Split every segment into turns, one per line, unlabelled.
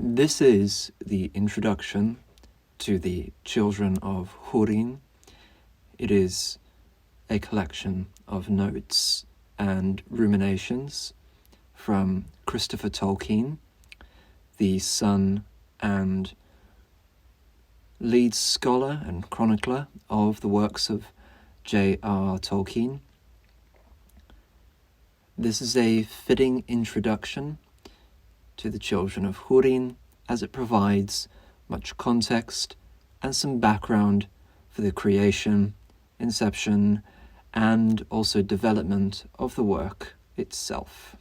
This is the introduction to the Children of Hurin. It is a collection of notes and ruminations from Christopher Tolkien, the son and lead scholar and chronicler of the works of J.R.R. Tolkien. This is a fitting introduction to the Children of Hurin, as it provides much context and some background for the creation, inception, and also development of the work itself.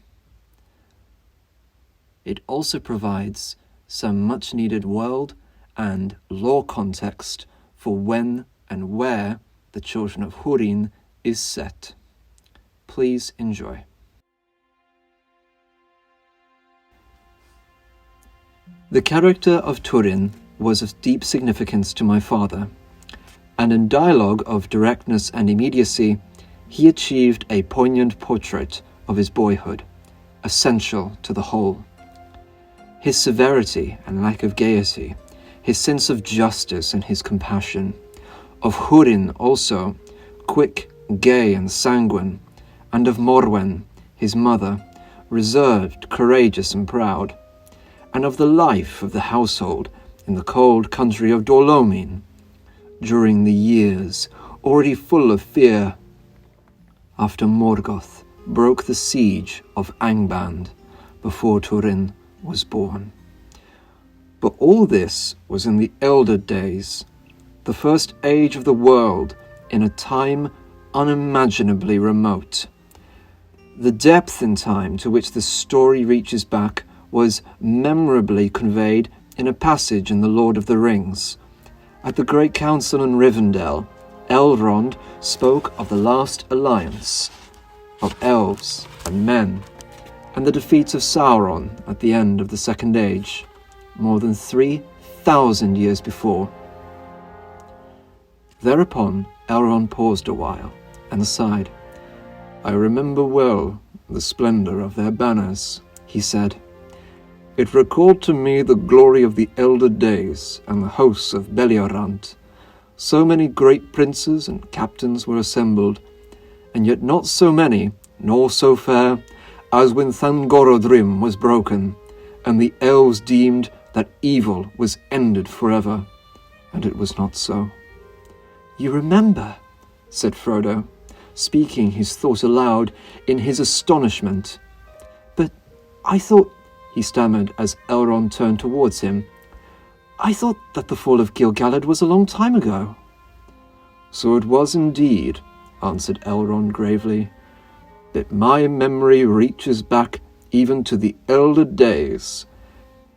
It also provides some much needed world and lore context for when and where the Children of Hurin is set. Please enjoy. The character of Turin was of deep significance to my father, and in dialogue of directness and immediacy, he achieved a poignant portrait of his boyhood, essential to the whole. His severity and lack of gaiety, his sense of justice and his compassion, of Hurin also, quick, gay and sanguine, and of Morwen, his mother, reserved, courageous and proud, and of the life of the household in the cold country of Dolomin, during the years already full of fear, after Morgoth broke the siege of Angband before Turin was born. But all this was in the elder days, the first age of the world, in a time unimaginably remote. The depth in time to which the story reaches back was memorably conveyed in a passage in The Lord of the Rings. At the Great Council in Rivendell, Elrond spoke of the last alliance of elves and men, and the defeat of Sauron at the end of the Second Age, more than 3,000 years before. Thereupon Elrond paused a while and sighed. "I remember well the splendour of their banners," he said. "It recalled to me the glory of the elder days and the hosts of Beliorant. So many great princes and captains were assembled, and yet not so many, nor so fair, as when Thangorodrim was broken, and the elves deemed that evil was ended forever, and it was not so." "You remember," said Frodo, speaking his thought aloud in his astonishment. "But I thought," he stammered as Elrond turned towards him, "I thought that the fall of Gil-galad was a long time ago." "So it was indeed," answered Elrond gravely, "but my memory reaches back even to the elder days.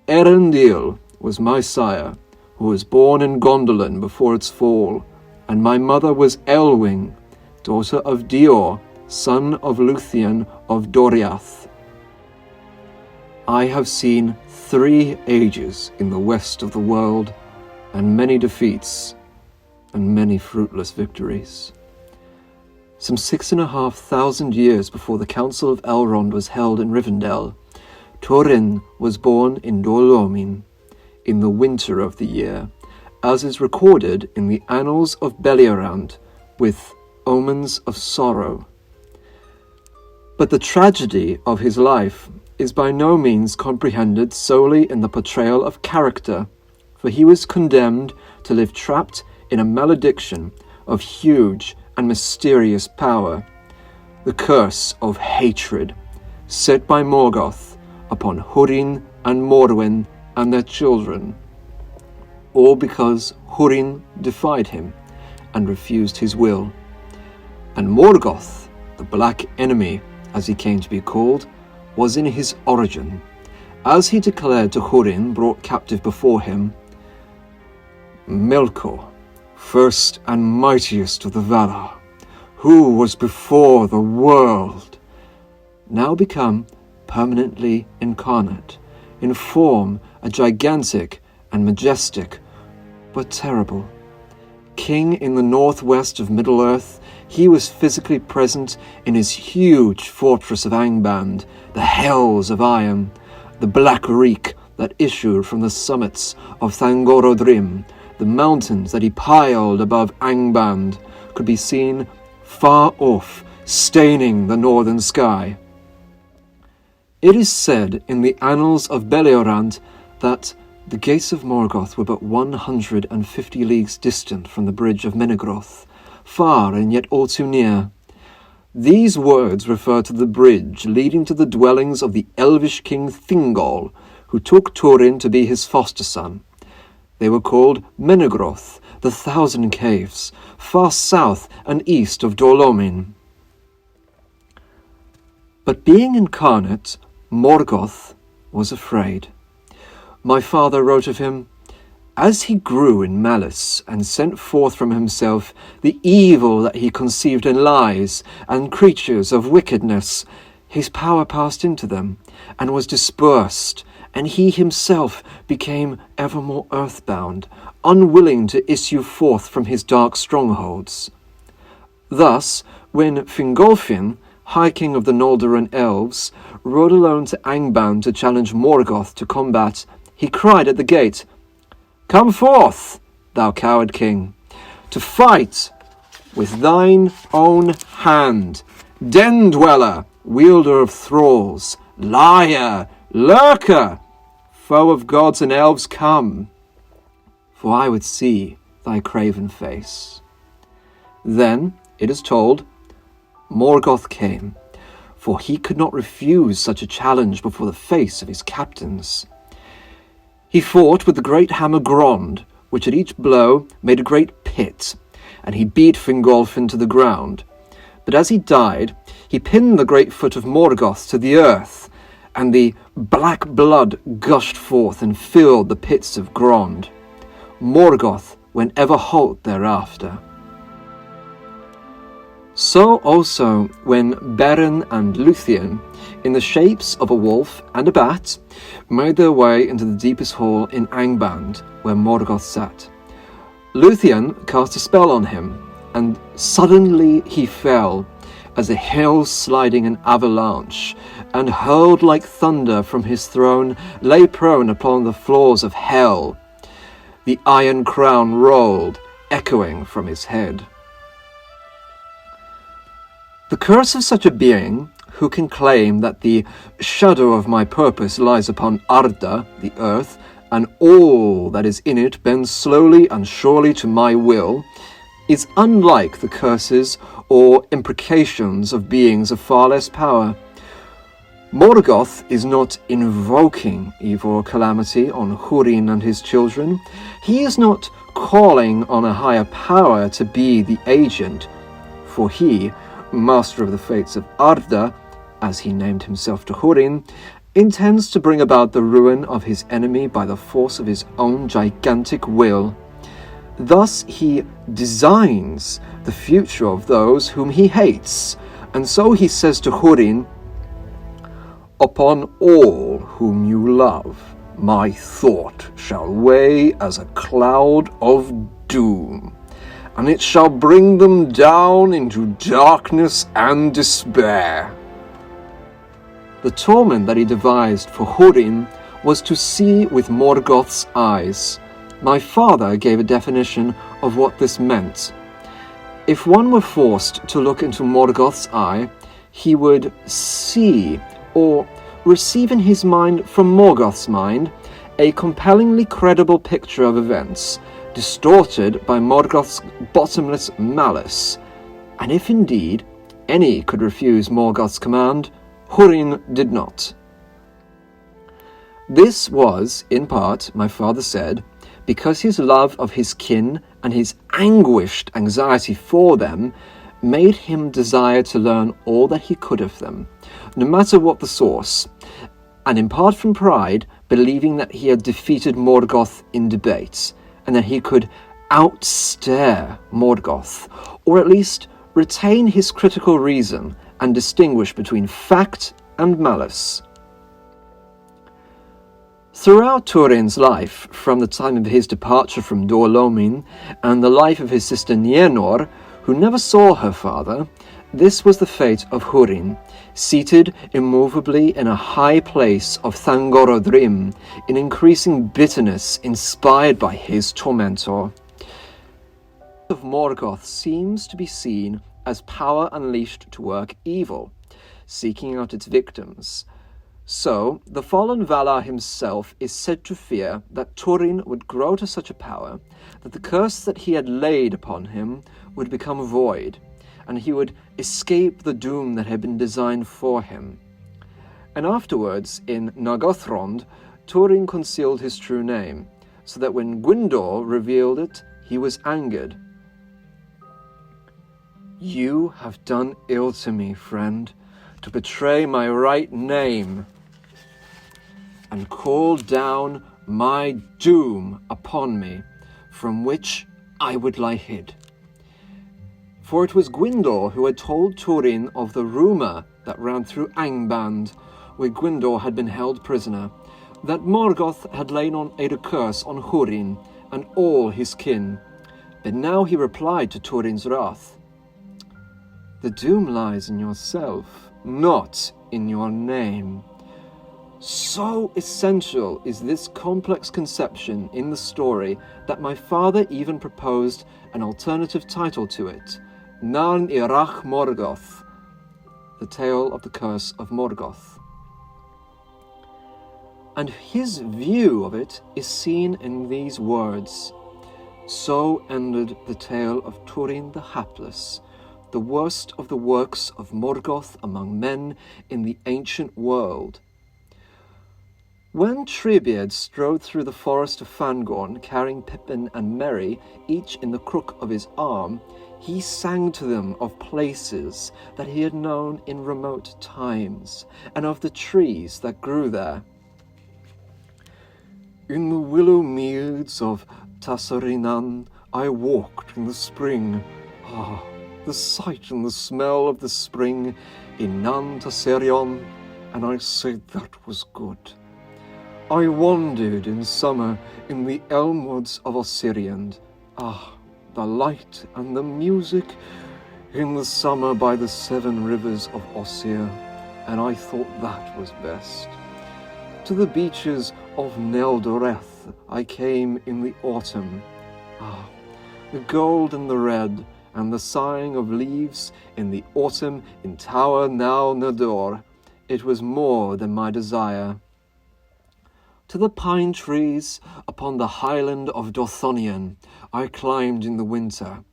Erendil was my sire, who was born in Gondolin before its fall, and my mother was Elwing, daughter of Dior, son of Luthien of Doriath. I have seen 3 ages in the west of the world, and many defeats, and many fruitless victories." Some 6,500 years before the Council of Elrond was held in Rivendell, Turin was born in Dolomin, in the winter of the year, as is recorded in the Annals of Beliorant, with omens of sorrow. But the tragedy of his life is by no means comprehended solely in the portrayal of character, for he was condemned to live trapped in a malediction of huge and mysterious power, the curse of hatred set by Morgoth upon Hurin and Morwen and their children, all because Hurin defied him and refused his will. And Morgoth, the Black Enemy, as he came to be called, was in his origin, as he declared to Hurin, brought captive before him, "Melkor, first and mightiest of the Valar, who was before the world, now become permanently incarnate, in form a gigantic and majestic, but terrible. King in the northwest of Middle-earth, he was physically present in his huge fortress of Angband, the Hells of Iron, the Black Reek, that issued from the summits of Thangorodrim, the mountains that he piled above Angband, could be seen far off, staining the northern sky. It is said in the annals of Beleorant that the gates of Morgoth were but 150 leagues distant from the bridge of Menegroth, far and yet all too near. These words refer to the bridge leading to the dwellings of the elvish king Thingol, who took Turin to be his foster son. They were called Menegroth, the Thousand Caves, far south and east of Dolomin. But being incarnate, Morgoth was afraid. My father wrote of him, "As he grew in malice and sent forth from himself the evil that he conceived in lies and creatures of wickedness, his power passed into them and was dispersed, and he himself became ever more earthbound, unwilling to issue forth from his dark strongholds. Thus, when Fingolfin, High King of the Noldoran Elves, rode alone to Angband to challenge Morgoth to combat, he cried at the gate, 'Come forth, thou coward king, to fight with thine own hand, den-dweller, wielder of thralls, liar, lurker, foe of gods and elves, come, for I would see thy craven face.' Then, it is told, Morgoth came, for he could not refuse such a challenge before the face of his captains. He fought with the great hammer Grond, which at each blow made a great pit, and he beat Fingolfin to the ground. But as he died, he pinned the great foot of Morgoth to the earth, and the black blood gushed forth and filled the pits of Grond. Morgoth went ever halt thereafter. So also when Beren and Luthien, in the shapes of a wolf and a bat, made their way into the deepest hall in Angband, where Morgoth sat. Luthien cast a spell on him, and suddenly he fell, as a hill sliding an avalanche, and hurled like thunder from his throne, lay prone upon the floors of hell. The iron crown rolled, echoing from his head. The curse of such a being, who can claim that the shadow of my purpose lies upon Arda, the earth, and all that is in it bends slowly and surely to my will, is unlike the curses or imprecations of beings of far less power. Morgoth is not invoking evil or calamity on Hurin and his children. He is not calling on a higher power to be the agent, for he, master of the fates of Arda, as he named himself to Hurin, intends to bring about the ruin of his enemy by the force of his own gigantic will. Thus he designs the future of those whom he hates, and so he says to Hurin, "Upon all whom you love, my thought shall weigh as a cloud of doom, and it shall bring them down into darkness and despair." The torment that he devised for Hurin was to see with Morgoth's eyes. My father gave a definition of what this meant. If one were forced to look into Morgoth's eye, he would see, or receive in his mind from Morgoth's mind, a compellingly credible picture of events, distorted by Morgoth's bottomless malice. And if indeed any could refuse Morgoth's command, Hurin did not. This was, in part, my father said, because his love of his kin and his anguished anxiety for them made him desire to learn all that he could of them, no matter what the source, and in part from pride, believing that he had defeated Morgoth in debate, and that he could outstare Morgoth, or at least retain his critical reason and distinguish between fact and malice. Throughout Turin's life, from the time of his departure from Dor Lomin and the life of his sister Nienor, who never saw her father, This was the fate of Hurin, seated immovably in a high place of Thangorodrim, in increasing bitterness inspired by his tormentor. Of Morgoth seems to be seen as power unleashed to work evil, seeking out its victims. So, the fallen Valar himself is said to fear that Turin would grow to such a power that the curse that he had laid upon him would become void, and he would escape the doom that had been designed for him. And afterwards, in Nargothrond, Turin concealed his true name, so that when Gwyndor revealed it, he was angered. "You have done ill to me, friend, to betray my right name, and call down my doom upon me, from which I would lie hid." For it was Gwyndor who had told Turin of the rumour that ran through Angband, where Gwyndor had been held prisoner, that Morgoth had laid a curse on Hurin and all his kin. But now he replied to Turin's wrath, "The doom lies in yourself, not in your name." So essential is this complex conception in the story that my father even proposed an alternative title to it, Narn Irach Morgoth, the tale of the curse of Morgoth. And his view of it is seen in these words: "So ended the tale of Turin the Hapless, the worst of the works of Morgoth among men in the ancient world." When Treebeard strode through the forest of Fangorn, carrying Pippin and Merry, each in the crook of his arm, he sang to them of places that he had known in remote times, and of the trees that grew there. "In the willow meads of Tassarinan I walked in the spring. Ah, the sight and the smell of the spring in Nan Tassarion, and I said that was good. I wandered in summer in the elm woods of Ossiriand. Ah, the light and the music in the summer by the 7 rivers of Ossir, and I thought that was best. To the beaches of Neldoreth I came in the autumn. Ah, the gold and the red, and the sighing of leaves in the autumn in Tower Nal Nador. It was more than my desire. To the pine trees upon the highland of Dorthonion I climbed in the winter.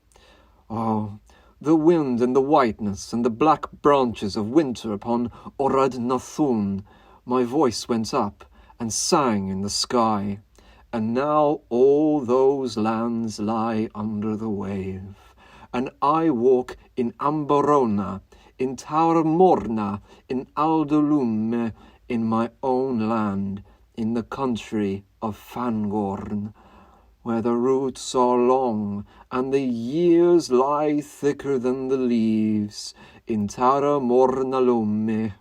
Oh, the wind and the whiteness and the black branches of winter upon Orad Nathun, my voice went up and sang in the sky. And now all those lands lie under the wave, and I walk in Amborona, in Taur Morna, in Aldolume, in my own land, in the country of Fangorn, where the roots are long and the years lie thicker than the leaves, in Tara Mornalume."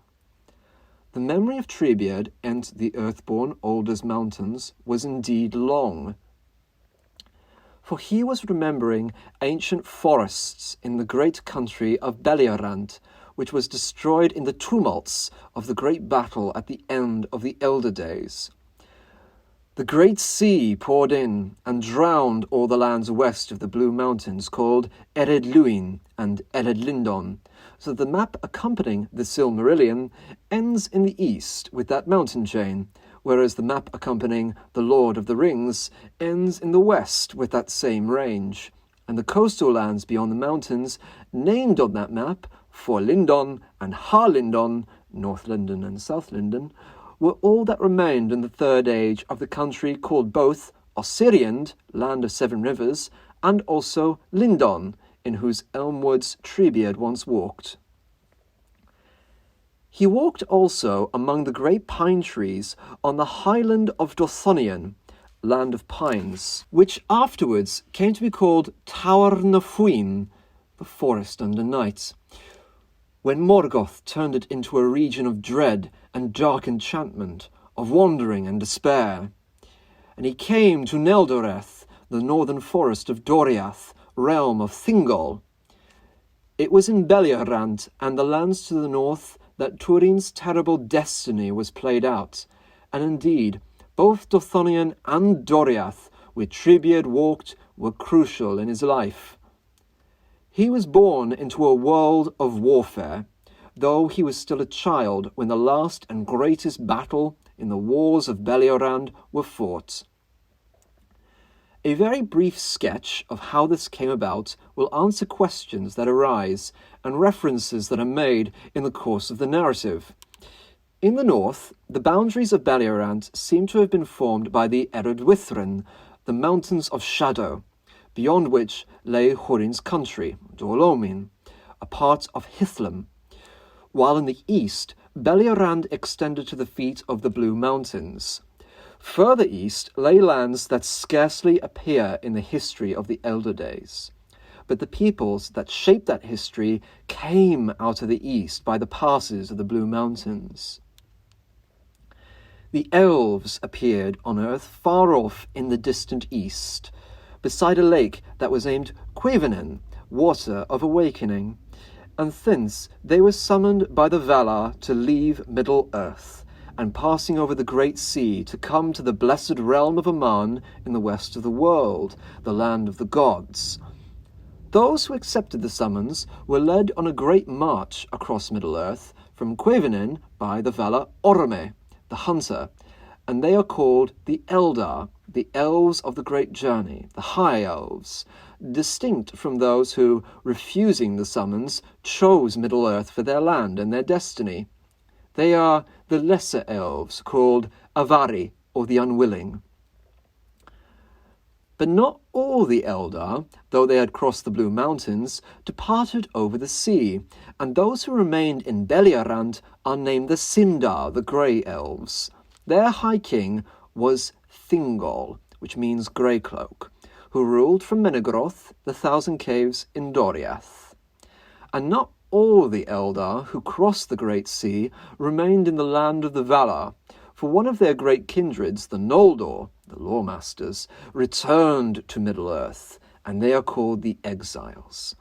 The memory of Treebeard and the earthborn Alders Mountains was indeed long, for he was remembering ancient forests in the great country of Beliarant, which was destroyed in the tumults of the great battle at the end of the Elder Days. The great sea poured in and drowned all the lands west of the Blue Mountains, called Ered Luin and Ered Lindon, so the map accompanying the Silmarillion ends in the east with that mountain chain, whereas the map accompanying the Lord of the Rings ends in the west with that same range, and the coastal lands beyond the mountains named on that map for Lindon and Harlindon, North Lindon and South Lindon, were all that remained in the Third Age of the country called both Ossiriand, Land of 7 Rivers, and also Lindon, in whose elm woods Treebeard once walked. He walked also among the great pine trees on the highland of Dorthonion, Land of Pines, which afterwards came to be called Tower Nafuin, the Forest Under Night, when Morgoth turned it into a region of dread and dark enchantment, of wandering and despair. And he came to Neldoreth, the northern forest of Doriath, realm of Thingol. It was in Beliarant and the lands to the north that Turin's terrible destiny was played out, and indeed, both Dothonion and Doriath, which Tribi had walked, were crucial in his life. He was born into a world of warfare, though he was still a child when the last and greatest battle in the wars of Beliorand were fought. A very brief sketch of how this came about will answer questions that arise and references that are made in the course of the narrative. In the north, the boundaries of Beliorand seem to have been formed by the Eredwithrin, the Mountains of Shadow, beyond which lay Hurin's country, Dolomin, a part of Hithlum, while in the east, Beliorand extended to the feet of the Blue Mountains. Further east lay lands that scarcely appear in the history of the Elder Days. But the peoples that shaped that history came out of the east by the passes of the Blue Mountains. The elves appeared on earth far off in the distant east, beside a lake that was named Quevenen, Water of Awakening, and thence they were summoned by the Valar to leave Middle-earth, and passing over the great sea to come to the blessed realm of Aman in the west of the world, the land of the gods. Those who accepted the summons were led on a great march across Middle-earth from Quevenen by the Valar Orome, the hunter, and they are called the Eldar, the elves of the great journey, the high elves, distinct from those who, refusing the summons, chose Middle-earth for their land and their destiny. They are the lesser elves, called Avari, or the unwilling. But not all the Eldar, though they had crossed the Blue Mountains, departed over the sea, and those who remained in Beliarand are named the Sindar, the grey elves. Their high king was Thingol, which means grey cloak, who ruled from Menegroth, the Thousand Caves in Doriath. And not all the Eldar who crossed the great sea remained in the land of the Valar, for one of their great kindreds, the Noldor, the Lawmasters, returned to Middle-earth, and they are called the Exiles.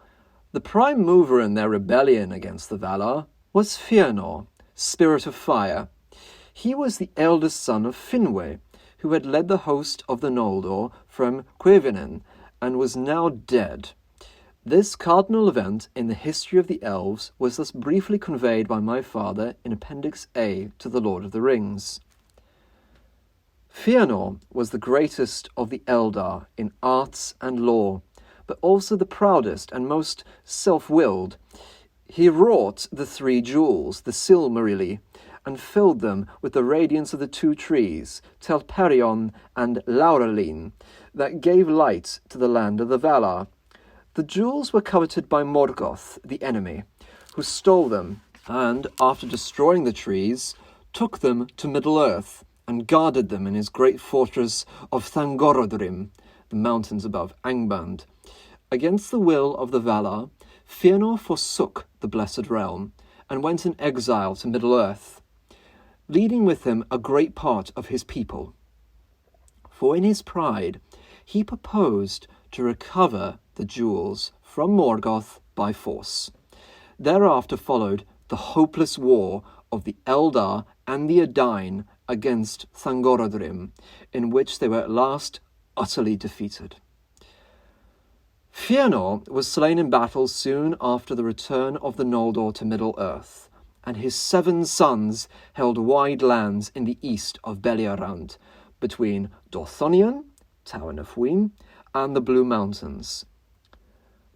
The prime mover in their rebellion against the Valar was Fëanor, Spirit of Fire. He was the eldest son of Finwë, who had led the host of the Noldor from Quevenen, and was now dead. This cardinal event in the history of the elves was thus briefly conveyed by my father in Appendix A to The Lord of the Rings. Fëanor was the greatest of the Eldar in arts and law, but also the proudest and most self-willed. He wrought the three jewels, the Silmarilli, and filled them with the radiance of the two trees, Telperion and Laurelin, that gave light to the land of the Valar. The jewels were coveted by Morgoth, the enemy, who stole them, and, after destroying the trees, took them to Middle-earth, and guarded them in his great fortress of Thangorodrim, the mountains above Angband. Against the will of the Valar, Fëanor forsook the Blessed Realm, and went in exile to Middle-earth, leading with him a great part of his people. For in his pride, he proposed to recover the jewels from Morgoth by force. Thereafter followed the hopeless war of the Eldar and the Edain against Thangorodrim, in which they were at last utterly defeated. Fëanor was slain in battle soon after the return of the Noldor to Middle-earth, and his 7 sons held wide lands in the east of Beliarand, between Dothonion, Turin of Hurin, and the Blue Mountains.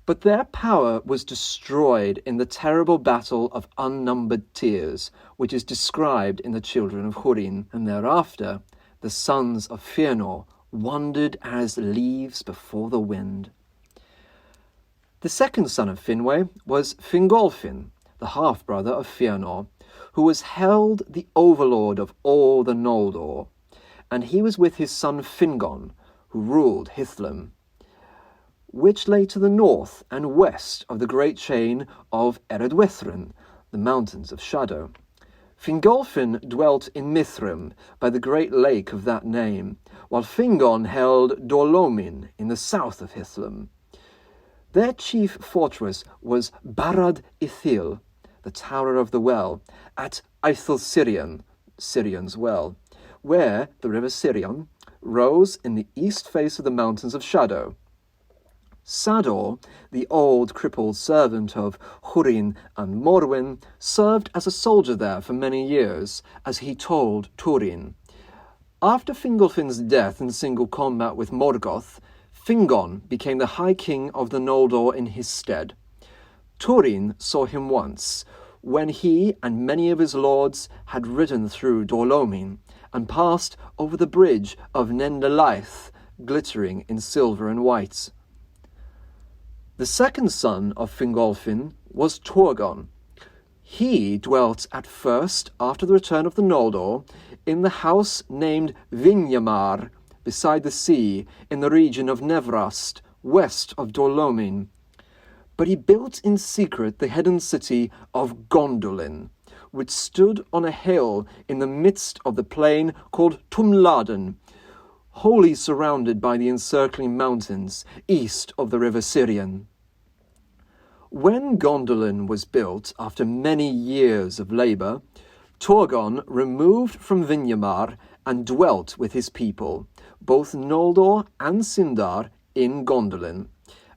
But their power was destroyed in the terrible battle of unnumbered tears, which is described in the Children of Hurin, and thereafter the sons of Fëanor wandered as leaves before the wind. The second son of Finwë was Fingolfin, the half-brother of Fëanor, who was held the overlord of all the Noldor, and he was with his son Fingon, who ruled Hithlum, which lay to the north and west of the great chain of Eredwithrin, the Mountains of Shadow. Fingolfin dwelt in Mithrim, by the great lake of that name, while Fingon held Dolomin in the south of Hithlum. Their chief fortress was Barad Ithil, the Tower of the Well, at Eithel Sirion, Sirion's Well, where the river Sirion rose in the east face of the Mountains of Shadow. Sador, the old crippled servant of Hurin and Morwen, served as a soldier there for many years, as he told Turin. After Fingolfin's death in single combat with Morgoth, Fingon became the High King of the Noldor in his stead. Turin saw him once, when he and many of his lords had ridden through Dolomin, and passed over the bridge of Nendelaith, glittering in silver and white. The second son of Fingolfin was Turgon. He dwelt at first, after the return of the Noldor, in the house named Vinyamar, beside the sea, in the region of Nevrast, west of Dolomin. But he built in secret the hidden city of Gondolin, which stood on a hill in the midst of the plain called Tumladen, wholly surrounded by the encircling mountains east of the river Sirion. When Gondolin was built after many years of labour, Turgon removed from Vinyamar and dwelt with his people, both Noldor and Sindar, in Gondolin.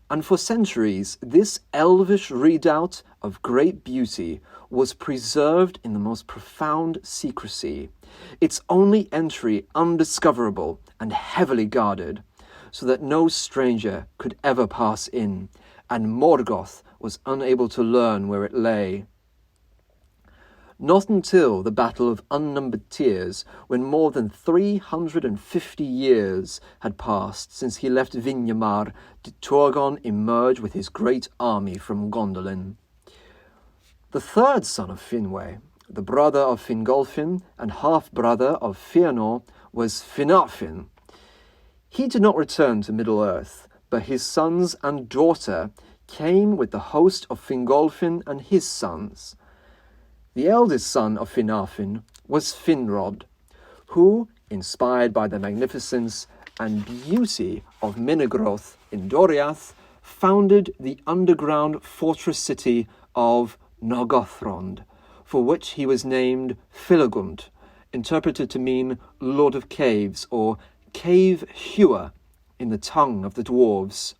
And for centuries this elvish redoubt of great beauty was preserved in the most profound secrecy, its only entry undiscoverable and heavily guarded, so that no stranger could ever pass in, and Morgoth was unable to learn where it lay. Not until the Battle of Unnumbered Tears, when more than 350 years had passed since he left Vinyamar, did Turgon emerge with his great army from Gondolin. The third son of Finwë, the brother of Fingolfin and half-brother of Fëanor, was Finarfin. He did not return to Middle-earth, but his sons and daughter came with the host of Fingolfin and his sons. The eldest son of Finarfin was Finrod, who, inspired by the magnificence and beauty of Minegroth in Doriath, founded the underground fortress city of Nargothrond, for which he was named Filagund, interpreted to mean Lord of Caves, or Cave Hewer in the tongue of the dwarves.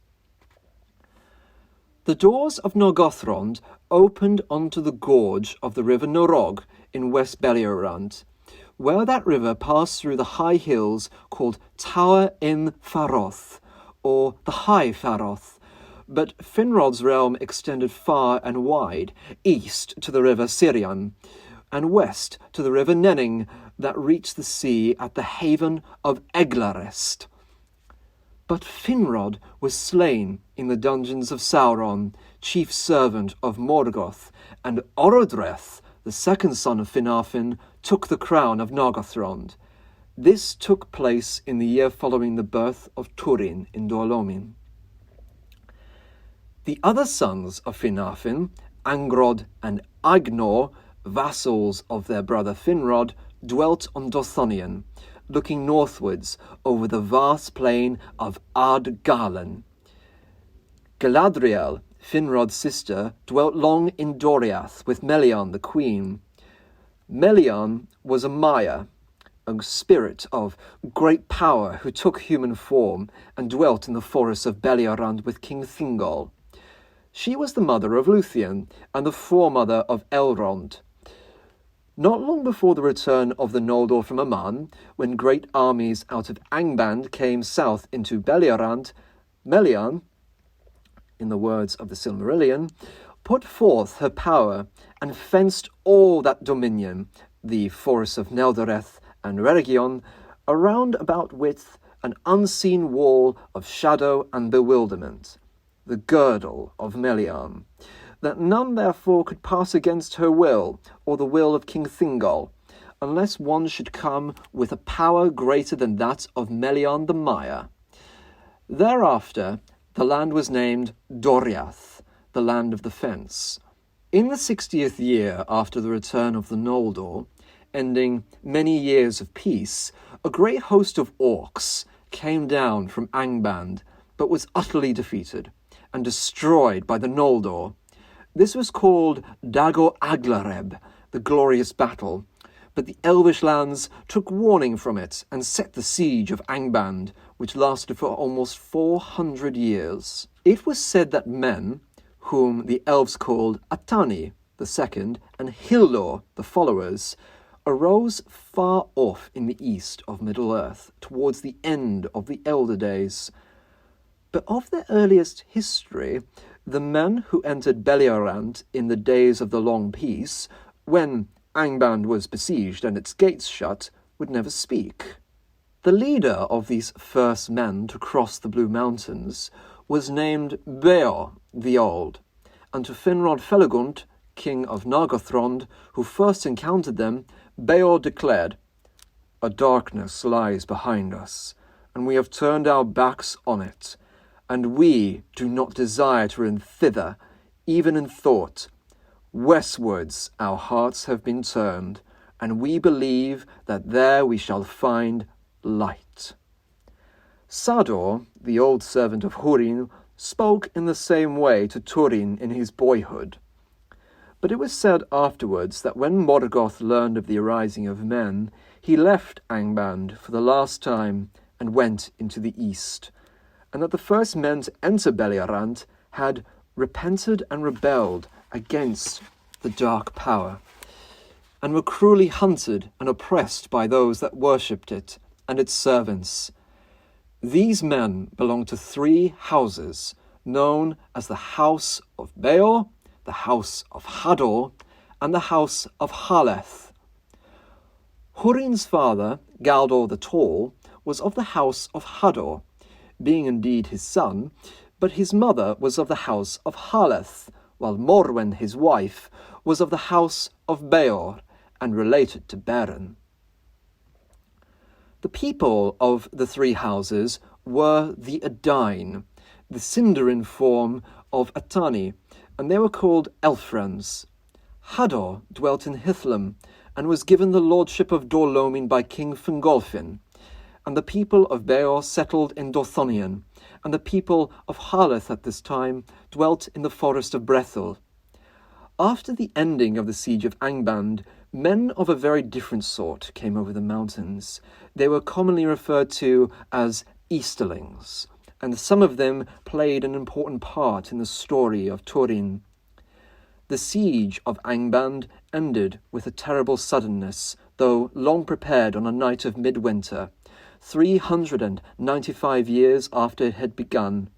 The doors of Nargothrond opened onto the gorge of the river Norog in West Beleriand, where that river passed through the high hills called Tower in Faroth, or the High Faroth, but Finrod's realm extended far and wide, east to the river Sirion, and west to the river Nenning that reached the sea at the haven of Eglarest. But Finrod was slain in the dungeons of Sauron, chief servant of Morgoth, and Orodreth, the second son of Finarfin, took the crown of Nargothrond. This took place in the year following the birth of Turin in Dolomin. The other sons of Finarfin, Angrod and Agnor, vassals of their brother Finrod, dwelt on Dothonion, looking northwards over the vast plain of Ardgalan. Galadriel, Finrod's sister, dwelt long in Doriath with Melian the queen. Melian was a Maya, a spirit of great power who took human form and dwelt in the forests of Beleriand with King Thingol. She was the mother of Luthien and the foremother of Elrond. Not long before the return of the Noldor from Aman, when great armies out of Angband came south into Beleriand, Melian, in the words of the Silmarillion, put forth her power and fenced all that dominion, the forests of Neldereth and Rerigion, around about with an unseen wall of shadow and bewilderment, the girdle of Melian, that none therefore could pass against her will or the will of King Thingol, unless one should come with a power greater than that of Melian the Maya. Thereafter the land was named Doriath, the land of the fence. In the 60th year after the return of the Noldor, ending many years of peace, a great host of orcs came down from Angband, but was utterly defeated, and destroyed by the Noldor. This was called Dagor Aglareb, the Glorious Battle, but the Elvish lands took warning from it and set the siege of Angband, which lasted for almost 400 years. It was said that men, whom the elves called Atani, the second, and Hildor, the followers, arose far off in the east of Middle-earth, towards the end of the Elder Days. But of their earliest history, the men who entered Beliarant in the days of the Long Peace, when Angband was besieged and its gates shut, would never speak. The leader of these first men to cross the Blue Mountains was named Beor the Old, and to Finrod Felagund, king of Nargothrond, who first encountered them, Beor declared, "A darkness lies behind us, and we have turned our backs on it, and we do not desire to run thither, even in thought. Westwards our hearts have been turned, and we believe that there we shall find light." Sador, the old servant of Hurin, spoke in the same way to Turin in his boyhood. But it was said afterwards that when Morgoth learned of the arising of men, he left Angband for the last time and went into the east, and that the first men to enter Beliarant had repented and rebelled against the dark power, and were cruelly hunted and oppressed by those that worshipped it and its servants. These men belonged to 3 houses, known as the House of Beor, the House of Hador, and the House of Haleth. Hurin's father, Galdor the Tall, was of the House of Hador, being indeed his son, but his mother was of the House of Haleth, while Morwen, his wife, was of the House of Beor, and related to Beren. The people of the 3 houses were the Edain, the Sindarin form of Atani, and they were called Elfrans. Hador dwelt in Hithlum, and was given the lordship of Dorlomin by King Fingolfin, and the people of Beor settled in Dorthonion, and the people of Haleth at this time dwelt in the forest of Brethil. After the ending of the siege of Angband, men of a very different sort came over the mountains. They were commonly referred to as Easterlings, and some of them played an important part in the story of Turin. The siege of Angband ended with a terrible suddenness, though long prepared on a night of midwinter, 395 years after it had begun.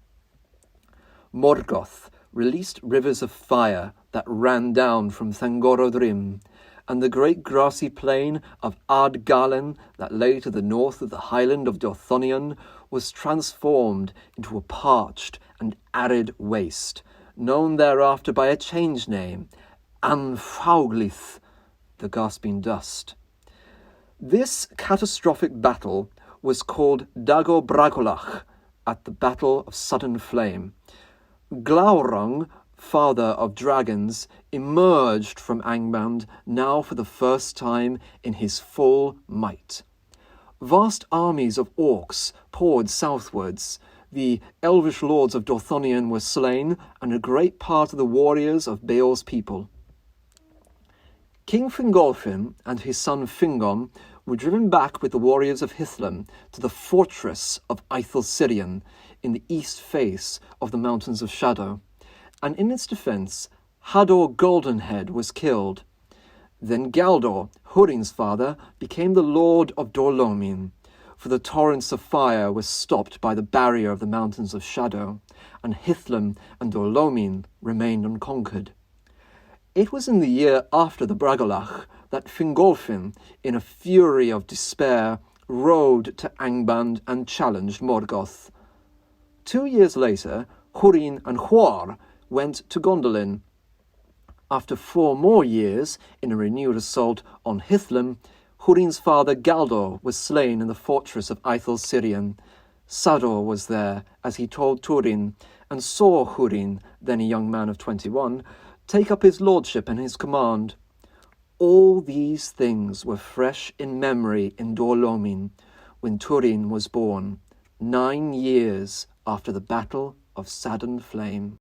Morgoth released rivers of fire that ran down from Thangorodrim, and the great grassy plain of Ardgalen that lay to the north of the highland of Dorthonion was transformed into a parched and arid waste, known thereafter by a change name, Anfauglith, the gasping dust. This catastrophic battle was called Dagor Bragolach, at the Battle of Sudden Flame. Glaurung, father of dragons, emerged from Angband now for the first time in his full might. Vast armies of orcs poured southwards. The elvish lords of Dorthonion were slain, and a great part of the warriors of Beor's people. King Fingolfin and his son Fingon were driven back with the warriors of Hithlum to the fortress of Ithilcirion in the east face of the Mountains of Shadow, and in its defence Hador Goldenhead was killed. Then Galdor, Hurin's father, became the lord of Dorlomin, for the torrents of fire were stopped by the barrier of the Mountains of Shadow, and Hithlum and Dorlomin remained unconquered. It was in the year after the Bragolach that Fingolfin, in a fury of despair, rode to Angband and challenged Morgoth. 2 years later, Hurin and Huar went to Gondolin. After 4 more years, in a renewed assault on Hithlum, Hurin's father Galdor was slain in the fortress of Ithilcirion. Sador was there, as he told Turin, and saw Hurin, then a young man of 21, take up his lordship and his command. All these things were fresh in memory in Dorlomin, when Turin was born, 9 years after the Battle of saddened flame.